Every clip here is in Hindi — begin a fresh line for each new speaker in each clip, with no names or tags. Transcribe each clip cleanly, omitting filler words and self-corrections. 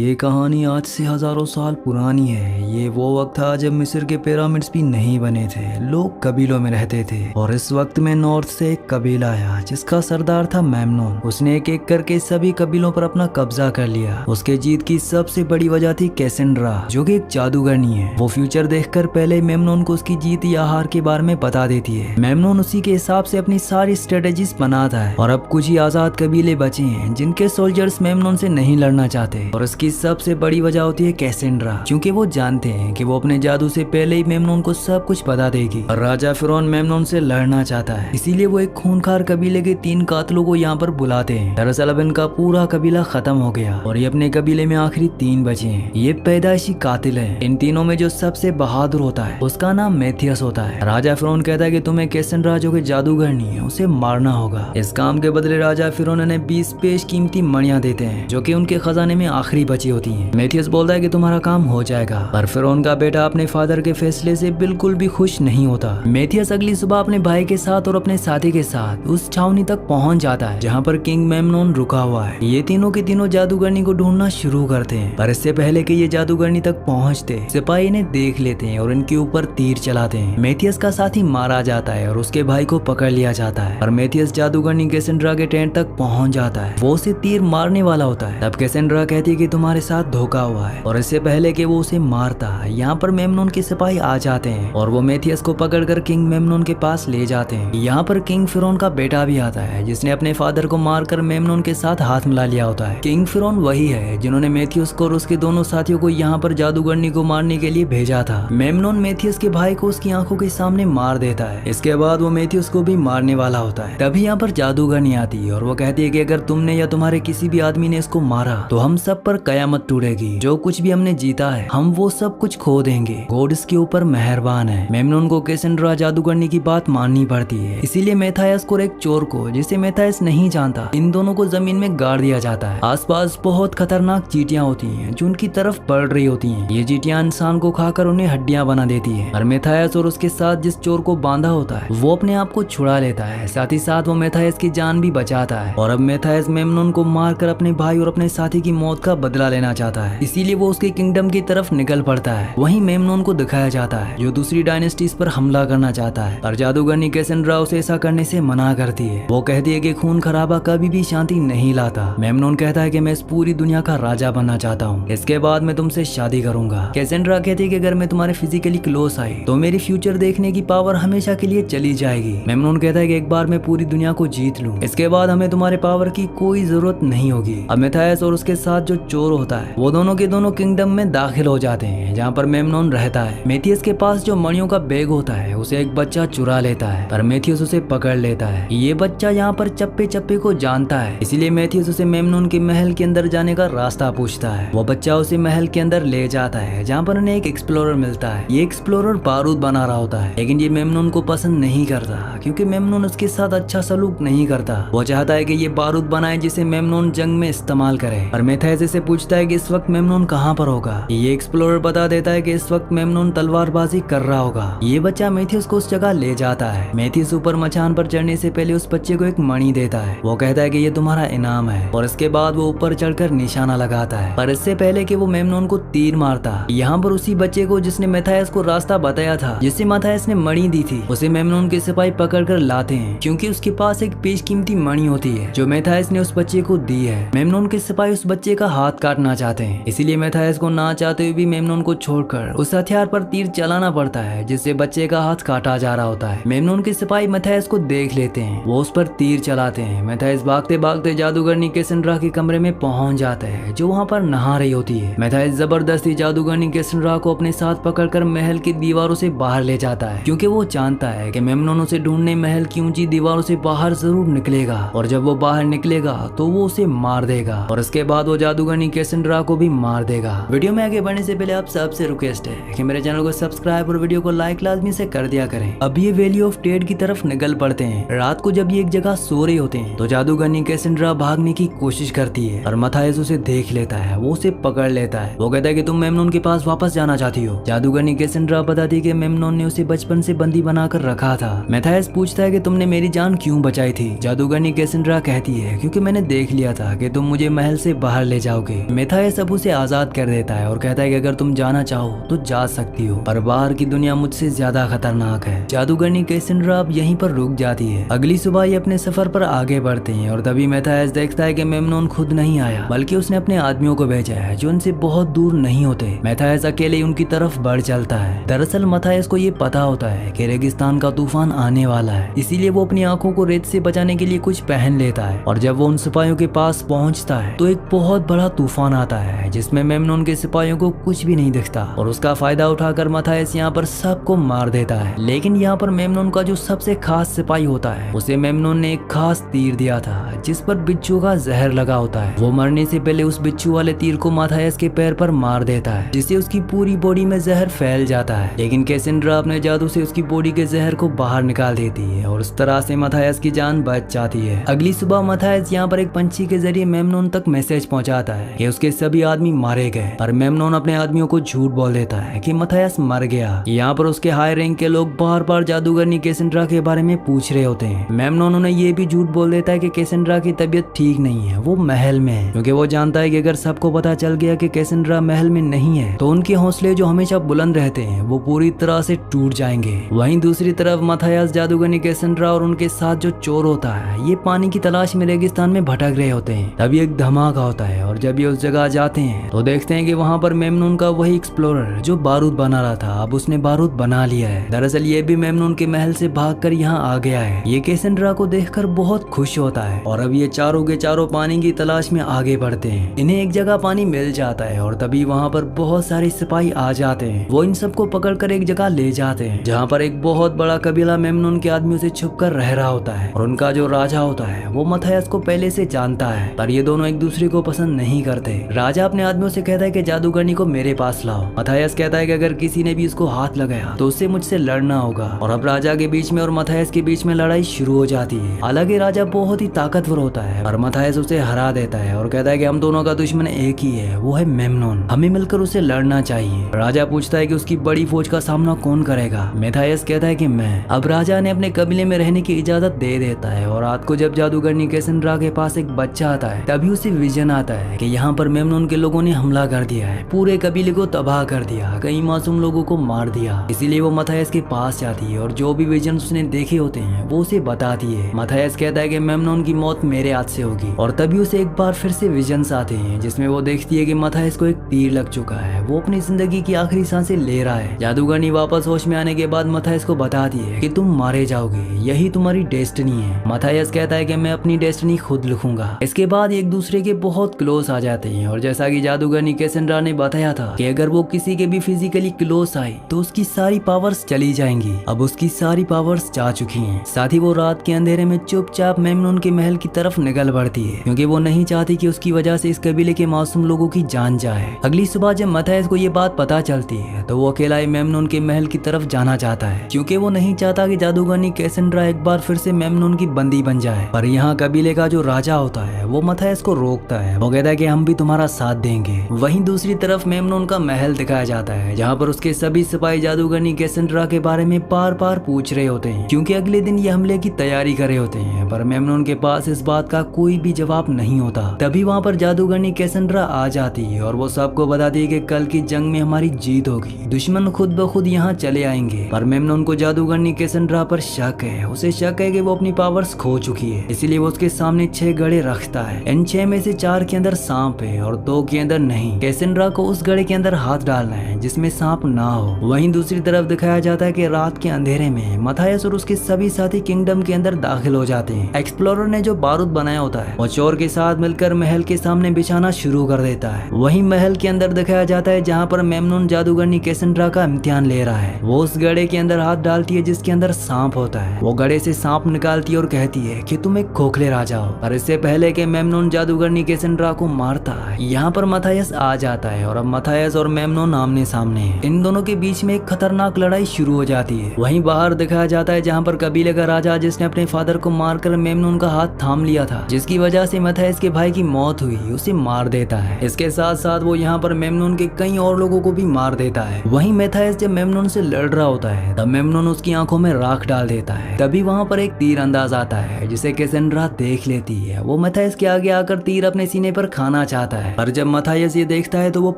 ये कहानी आज से हजारों साल पुरानी है। ये वो वक्त था जब मिस्र के पिरामिड्स भी नहीं बने थे। लोग कबीलों में रहते थे और इस वक्त में नॉर्थ से एक कबीला आया जिसका सरदार था मेमनोन। उसने एक एक करके सभी कबीलों पर अपना कब्जा कर लिया। उसके जीत की सबसे बड़ी वजह थी कैसेंड्रा, जो कि एक जादूगरनी है। वो फ्यूचर देखकर पहले मेमनोन को उसकी जीत या हार के बारे में बता देती है। मेमनोन उसी के हिसाब से अपनी सारी स्ट्रेटेजीज बनाता है और अब कुछ ही आजाद कबीले बचे हैं जिनके सोल्जर्स मेमनोन से नहीं लड़ना चाहते। और इसकी सबसे बड़ी वजह होती है कैसेंड्रा, क्योंकि वो जानते हैं कि वो अपने जादू से पहले ही मेमनोन को सब कुछ बता देगी। और राजा फिरौन मेमनोन से लड़ना चाहता है, इसीलिए वो एक खूंखार कबीले के 3 कातलों को यहाँ पर बुलाते हैं। दरअसल अब इनका पूरा कबीला खत्म हो गया और ये अपने कबीले में आखिरी 3 बचे हैं। ये पैदाइशी कातिल है। इन तीनों में जो सबसे बहादुर होता है उसका नाम मेथियस होता है। राजा फिरौन कहता है कि तुम्हें कैसेंड्रा, जो कि जादूगरनी है, उसे मारना होगा। इस काम के बदले राजा फिरौन ने 20 बेशकीमती मणियां देते हैं जो कि उनके खजाने में आखिरी बची होती हैं। मेथियस बोलता है कि तुम्हारा काम हो जाएगा, पर फिरौन का बेटा अपने फादर के फैसले से बिल्कुल भी खुश नहीं होता। मेथियस अगली सुबह अपने भाई के साथ और अपने साथी के साथ उस छावनी तक पहुंच जाता है जहां पर किंग मेमनोन रुका हुआ है। ये तीनों के तीनों जादूगरनी को ढूंढना शुरू करते हैं, पर इससे पहले कि ये जादूगरनी तक पहुंचते सिपाही इन्हें देख लेते हैं और इनके ऊपर तीर चलाते हैं। मेथियस का साथी मारा जाता है और उसके भाई को पकड़ लिया जाता है। और मेथियस जादूगरनी कैसेंड्रा के टेंट तक पहुंच जाता है। वो उसे तीर मारने वाला होता है। तब कैसेंड्रा कहती है कि तुम्हारे साथ धोखा हुआ है। और इससे पहले कि वो उसे मारता है, यहाँ पर मेमनोन के सिपाही आ जाते हैं और वो मेथियस को पकड़कर किंग मेमनोन के पास ले जाते हैं। यहाँ पर किंग फिरौन का बेटा भी आता है जिसने अपने फादर को मारकर मेमनोन के साथ हाथ मिला लिया होता है। किंग फिरौन वही है जिन्होंने मेथियस को और उसके दोनों साथियों को यहाँ पर जादूगरनी को मारने के लिए भेजा था। मेमनोन मेथियस के भाई को उसकी आंखों के सामने मार देता है। इसके बाद वो मेथियस को भी मारने वाला होता है। तभी यहाँ पर जादूगरनी आती है और वो कहती है कि अगर तुमने या तुम्हारे किसी भी आदमी ने इसको मारा तो हम सब पर कयामत टूटेगी। जो कुछ भी हमने जीता है हम वो सब कुछ खो देंगे। गॉड इसके ऊपर मेहरबान है। मेमनोन को कैसेंड्रा जादूगरनी की बात माननी पड़ती है, इसीलिए मेथायस को और एक चोर को, जिसे मेथायस नहीं जानता, इन दोनों को जमीन में गाड़ दिया जाता है। आसपास बहुत खतरनाक चींटियां होती हैं जो उनकी तरफ बढ़ रही होती हैं। ये चींटियां इंसान को खाकर उन्हें हड्डियां बना देती है। और मेथायस और उसके साथ जिस चोर को बांधा होता है वो अपने आप को छुड़ा लेता है। साथ ही साथ वो मेथायस की जान भी बचाता है। और अब मेथायस मेमनोन को मारकर अपने भाई और अपने साथी की मौत का बदला लेना चाहता है, इसीलिए वो उसके किंगडम की तरफ निकल पड़ता है। वहीं मेमनोन को दिखाया जाता है जो दूसरी डायनेस्टीज पर हमला करना चाहता है। और जादूगरनी कैसेंड्रा उसे ऐसा करने से मना करती है। वो कहती है कि खून खराबा कभी भी शांति नहीं लाता। मेमनोन कहता है कि मैं इस पूरी दुनिया का राजा बनना चाहता हूँ, इसके बाद मैं तुमसे शादी करूंगा। कैसेंड्रा कहती है कि अगर मैं तुम्हारे फिजिकली क्लोज आई तो मेरी फ्यूचर देखने की पावर हमेशा के लिए चली जाएगी। मेमनोन कहता है कि एक बार मैं पूरी दुनिया को जीत लूं, इसके बाद हमें तुम्हारे पावर की कोई जरूरत नहीं होगी। अब मेथायस और उसके साथ जो चोर होता है वो दोनों के दोनों किंगडम में दाखिल हो जाते हैं जहाँ पर मेमनोन रहता है। मेथियस के पास जो मणियों का बैग होता है उसे एक बच्चा चुरा लेता है, पर मेथियस उसे पकड़ लेता है। ये बच्चा यहाँ पर चप्पे चप्पे को जानता है, इसीलिए मेथियस उसे मेमनोन के महल के अंदर जाने का रास्ता पूछता है। वो बच्चा उसे महल के अंदर ले जाता है जहाँ पर उन्हें एक एक्सप्लोरर मिलता है। ये एक्सप्लोरर बारूद बना रहा होता है, लेकिन ये मेमनोन को पसंद नहीं करता क्योंकि मेमनोन उसके साथ अच्छा सलूक नहीं करता। वो चाहता है कि ये बारूद बनाए जिसे मेमनोन जंग में इस्तेमाल करे। और मेथायस से पूछता है कि इस वक्त मेमनोन कहाँ पर होगा। ये एक्सप्लोरर बता देता है कि इस वक्त मेमनोन तलवारबाजी कर रहा होगा। ये बच्चा मेथियस को उस जगह ले जाता है। मेथियस ऊपर मचान पर चढ़ने से पहले उस बच्चे को एक मणि देता है। वो कहता है कि ये तुम्हारा इनाम है और इसके बाद वो ऊपर चढ़कर निशाना लगाता है। पर इससे पहले कि वो मेमनोन को तीर मारता, यहाँ पर उसी बच्चे को जिसने मेथायस को रास्ता बताया था, जिससे मेथायस ने मणि दी थी, उसे मेमनोन के सिपाही पकड़ कर लाते हैं क्योंकि उसके पास एक बेशकीमती मणि होती है जो मेथायस ने उस बच्चे को दी है। मेमनोन के सिपाही उस बच्चे का हाथ काटना चाहते हैं, इसीलिए मेथायस को ना चाहते हुए भी मेमनोन को छोड़कर उस हथियार पर तीर चलाना पड़ता है जिससे बच्चे का हाथ काटा जा रहा होता है। मेमनोन के सिपाही मेथायस को देख लेते हैं, वो उस पर तीर चलाते हैं। मेथायस भागते भागते जादूगरनी कैसेंड्रा के कमरे में पहुंच जाता है जो वहाँ पर नहा रही होती है। मेथायस जबरदस्ती जादूगरनी कैसेंड्रा को अपने साथ पकड़कर महल की दीवारों से बाहर ले जाता है क्योंकि वो जानता है कि मेमनोन उसे ढूंढने महल की ऊंची दीवारों से बाहर जरूर निकलेगा और जब वो बाहर निकलेगा तो वो उसे मार देगा और उसके बाद वो जादूगरनी कैसेंड्रा को भी मार देगा। वीडियो में आगे बढ़ने से पहले आप सबसे रिक्वेस्ट है कि मेरे चैनल को सब्सक्राइब और वीडियो को लाइक लाजमी से कर दिया करें। अब ये वैली ऑफ डेड की तरफ निकल पड़ते हैं। रात को जब ये एक जगह सो रहे होते हैं तो जादूगरनी कैसेंड्रा भागने की कोशिश करती है और मेथायस उसे देख लेता है। वो उसे पकड़ लेता है। वो कहता है कि तुम मेमनोन के पास वापस जाना चाहती हो। जादूगरनी कैसेंड्रा बताती है कि मेमनोन ने उसे बचपन से बंदी बनाकर रखा था। मेथायस पूछता है कि तुमने मेरी जान क्यों बचाई थी। जादूगरनी कैसेंड्रा कहती है क्योंकि मैंने देख लिया था कि तुम मुझे महल से बाहर ले जाओगे। मेथायस अब उसे आजाद कर देता है और कहता है कि अगर तुम जाना चाहो तो जा सकती हो, पर बाहर की दुनिया मुझसे ज्यादा खतरनाक है। जादूगरनी कैसेंड्रा अब यहीं पर रुक जाती है। अगली सुबह ये अपने सफर पर आगे बढ़ते हैं और तभी मेथायस देखता है कि मेमनोन खुद नहीं आया, बल्कि उसने अपने आदमियों को भेजा है जो उनसे बहुत दूर नहीं होते। मेथायस अकेले उनकी तरफ बढ़ चलता है। दरअसल मेथायस को ये पता होता है कि रेगिस्तान का तूफान आने वाला है, इसीलिए वो अपनी आंखों को रेत से बचाने के लिए कुछ पहन लेता है। और जब वो उन सिपाहियों के पास पहुंचता है तो एक बहुत बड़ा तूफान आता है जिसमें मेमनोन के सिपाहियों को कुछ भी नहीं दिखता और उसका फायदा उठाकर मेथायस यहाँ पर सबको मार देता है। लेकिन यहाँ पर मेमनोन का जो सबसे खास सिपाही होता है उसे मेमनोन ने एक खास तीर दिया था जिस पर बिच्छू का जहर लगा होता है। वो मरने से पहले उस बिच्छू वाले तीर को मेथायस के पैर पर मार देता है जिससे उसकी पूरी बॉडी में जहर फैल जाता है। लेकिन कैसेंड्रा अपने जादू से उसकी बॉडी के जहर को बाहर निकाल देती है और उस तरह से मेथायस की जान बच जाती है। अगली सुबह मेथायस यहाँ पर एक पंछी के जरिए मेमनोन तक मैसेज पहुंचाता है कि उसके सभी आदमी मारे गए, पर मेमनोन अपने आदमियों को झूठ बोल देता है कि मेथायस मर गया। यहाँ पर उसके हाई रैंक के लोग बार बार जादूगरनी कैसेंड्रा के बारे में पूछ रहे होते हैं। मेमनोन उन्हें ये भी झूठ बोल देता है कि कैसेंड्रा की तबीयत ठीक नहीं है, वो महल में है, क्योंकि वो जानता है कि अगर सबको पता चल गया कि कैसेंड्रा महल में नहीं है तो उनके हौसले जो हमेशा बुलंद रहते हैं वो पूरी तरह से टूट जाएंगे। वहीं दूसरी तरफ मेथायस, जादूगरनी कैसेंड्रा और उनके साथ जो चोर होता है ये पानी की तलाश में रेगिस्तान में भटक रहे होते हैं। तभी एक धमाका होता है और जब ये उस जगह जाते हैं तो देखते हैं कि वहाँ पर मेमनोन का वही एक्सप्लोरर जो बारूद बना रहा था अब उसने बारूद बना लिया है। दरअसल ये भी मेमनोन के महल से भागकर यहाँ आ गया है। ये कैसेंड्रा को देखकर बहुत खुश होता है और अब ये चारों के चारों पानी की तलाश में आगे बढ़ते हैं। इन्हें एक जगह पानी मिल जाता है और तभी वहाँ पर बहुत सारे सिपाही आ जाते हैं। वो इन सबको पकड़कर एक जगह ले जाते हैं जहाँ पर एक बहुत बड़ा कबीला मेमनोन के आदमियों से छुपकर रह रहा होता है और उनका जो राजा होता है वो मेथायस को पहले से जानता है, पर ये दोनों एक दूसरे को पसंद नहीं करते। राजा अपने आदमियों से कहता है कि जादूगरनी को मेरे पास लाओ। मेथायस कहता है कि अगर किसी ने भी उसको हाथ लगाया तो उससे मुझसे लड़ना होगा और अब राजा के बीच में और मेथायस के बीच में लड़ाई शुरू हो जाती है। हालांकि राजा बहुत ही ताकतवर होता है पर मेथायस उसे हरा देता है और कहता है कि हम दोनों का दुश्मन एक ही है, वो है मेमनोन, हमें मिलकर उसे लड़ना चाहिए। राजा पूछता है कि उसकी बड़ी फौज का सामना कौन करेगा। मेथायस कहता है कि मैं। अब राजा ने अपने कबीले में रहने की इजाजत दे देता है और रात को जब जादूगरनी कैसेंड्रा के पास एक बच्चा आता है तभी उसे विजन आता है कि यहाँ पर मेमनोन के लोगों ने हमला कर दिया है, पूरे कबीले को तबाह कर दिया, कई मासूम लोगों को मार दिया। इसीलिए वो मेथायस के पास जाती है और जो भी विजन उसने देखे होते हैं वो उसे बताती है। मेथायस कहता है कि मेमनोन की मौत मेरे हाथ से होगी और तभी उसे एक बार फिर से विजन्स आते हैं जिसमें वो देखती है कि मेथायस को एक तीर लग चुका है, वो अपनी जिंदगी की आखिरी सांसें ले रहा है। जादूगरनी वापस होश में आने के बाद मेथायस को बताती है कि तुम मारे जाओगे, यही तुम्हारी डेस्टिनी है। मेथायस कहता है कि मैं अपनी डेस्टिनी खुद लिखूंगा। इसके बाद एक दूसरे के बहुत क्लोज आ जाते हैं और जैसा कि जादूगरनी कैसेंड्रा ने बताया था कि अगर वो किसी के भी फिजिकली क्लोज आए तो उसकी सारी पावर्स चली जाएंगी। अब उसकी सारी पावर्स जा चुकी हैं। साथ ही वो रात के अंधेरे में चुपचाप मेमनोन के महल की तरफ निकल पड़ती है क्योंकि वो नहीं चाहती कि उसकी वजह से इस कबीले के मासूम लोगों की जान जाए। अगली सुबह जब मेथायस को ये बात पता चलती है तो वो अकेला ही मेमनोन के महल की तरफ जाना चाहता है क्योंकि वो नहीं चाहता कि जादूगरनी कैसेंड्रा एक बार फिर से मेमनोन की बंदी बन जाए। पर यहाँ कबीले का जो राजा होता है वो मेथायस को रोकता है। वो कहता है कि हम भी तुम्हारा साथ देंगे। वहीं दूसरी तरफ मेमनोन का महल दिखाया जाता है जहाँ पर उसके सभी सिपाही जादूगरनी कैसेंड्रा के बारे में बार बार पूछ रहे होते हैं क्योंकि अगले दिन ये हमले की तैयारी कर रहे होते हैं, पर मेमनोन के पास इस बात का कोई भी जवाब नहीं होता। तभी वहाँ पर जादूगरनी कैसेंड्रा आ जाती है और वो सबको बताती है कि कल की जंग में हमारी जीत होगी, दुश्मन खुद ब खुद यहाँ चले आएंगे। पर मेमनोन को जादूगरनी कैसेंड्रा पर शक है। उसे शक है कि वो अपनी पावर्स खो चुकी है, इसीलिए वो उसके सामने 6 गड़े रखता है। इन 6 में से 4 के अंदर सांप है और 2 के अंदर नहीं। कैसेंड्रा को उस गड़े के अंदर हाथ डालना है जिसमें सांप ना हो। वहीं दूसरी तरफ दिखाया जाता है कि रात के अंधेरे में मेथायस और उसके सभी साथी किंगडम के अंदर दाखिल हो जाते हैं। एक्सप्लोरर ने जो बारूद बनाया होता है वो चोर के साथ मिलकर महल के सामने बिछाना शुरू कर देता है। वहीं महल के अंदर दिखाया जाता है जहाँ पर मेमनोन जादूगरनी कैसेंड्रा का इम्तिहान ले रहा है। वो उस गड़े के अंदर हाथ डालती है जिसके अंदर सांप होता है। वो गड़े से सांप निकालती है और कहती है कि तुम एक खोखले राजा हो। पर इससे पहले कि मेमनोन जादूगरनी कैसेंड्रा को मारता है यहाँ पर मेथायस आ जाता है और अब मेथायस और मेमनोन आमने सामने हैं। इन दोनों के बीच में एक खतरनाक लड़ाई शुरू हो जाती है। वहीं बाहर दिखाया जाता है जहाँ पर कबीले का राजा जिसने अपने फादर को मारकर मेमनोन का हाथ थाम लिया था, जिसकी वजह से मेथायस के भाई की मौत हुई, उसे मार देता है। इसके साथ साथ वो यहाँ पर मेमनोन के कई और लोगों को भी मार देता है। वहीं मेथायस जब मेमनोन से लड़ रहा होता है तब मेमनोन उसकी आंखों में राख डाल देता है। तभी वहाँ पर एक तीर अंदाज आता है जिसे कैसेंड्रा देख लेती है। वो मेथायस के आगे आकर तीर अपने सीने पर खाना चाहती आता है। पर जब मथायस ये देखता है तो वो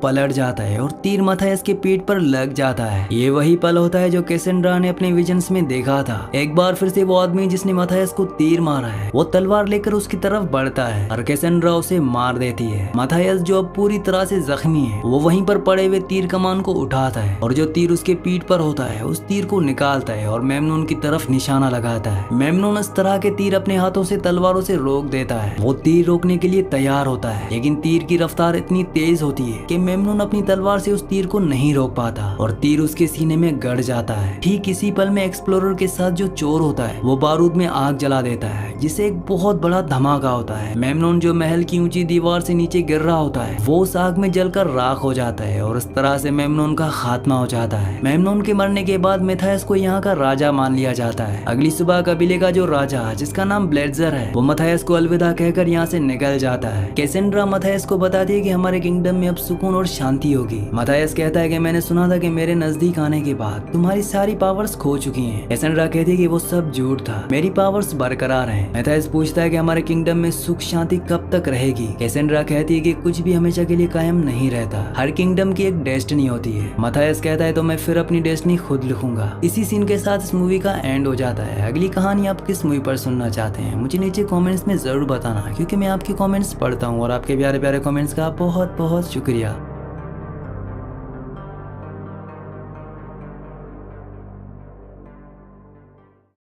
पलट जाता है और तीर मथायस के पीठ पर लग जाता है। ये वही पल होता है जो कैसेंड्रा ने अपने विजन्स में देखा था। एक बार फिर से वो आदमी जिसने मथायस को तीर मारा है वो तलवार लेकर उसकी तरफ बढ़ता है और कैसेंड्रा उसे मार देती है। मथायस जो अब पूरी तरह से जख्मी है वो वहीं पर पड़े हुए तीर कमान को उठाता है और जो तीर उसके पीठ पर होता है उस तीर को निकालता है और मेमनून की तरफ निशाना लगाता है। मेमनून इस तरह के तीर अपने हाथों से तलवारों से रोक देता है। वो तीर रोकने के लिए तैयार होता है लेकिन तीर की रफ्तार इतनी तेज होती है कि मेमनून अपनी तलवार से उस तीर को नहीं रोक पाता और तीर उसके सीने में गड़ जाता है। ठीक इसी पल में एक्सप्लोरर के साथ जो चोर होता है वो बारूद में आग जला देता है जिससे एक बहुत बड़ा धमाका होता है। मेमनून जो महल की ऊंची दीवार से नीचे गिर रहा होता है वो उस आग में जलकर राख हो जाता है और इस तरह से मेमनून का खात्मा हो जाता है। मेमनून के मरने के बाद मथायस को यहाँ का राजा मान लिया जाता है। अगली सुबह कबीले का जो राजा जिसका नाम ब्लेडजर है वो मथायस को अलविदा कहकर यहाँ से निकल जाता है। कैसेंड्रा मथायस को बताती है कि हमारे किंगडम में अब सुकून और शांति होगी। मथायस कहता है कि मैंने सुना था कि मेरे नजदीक आने के बाद तुम्हारी सारी पावर्स खो चुकी हैं। कैसेंड्रा कहती है कि वो सब झूठ था, मेरी पावर्स बरकरार हैं। मथायस पूछता है कि हमारे किंगडम में सुख शांति कब तक रहेगी। कैसेंड्रा कहती है कि कुछ भी हमेशा के लिए कायम नहीं रहता, हर किंगडम की एक डेस्टिनी होती है। मथायस कहता है तो मैं फिर अपनी डेस्टिनी खुद लिखूंगा। इसी सीन के साथ इस मूवी का एंड हो जाता है। अगली कहानी आप किस मूवी पर सुनना चाहते हैं मुझे नीचे कमेंट्स में जरूर बताना, क्योंकि मैं आपके कमेंट्स पढ़ता हूँ और आपके प्यारे प्यारे कमेंट्स का बहुत बहुत शुक्रिया।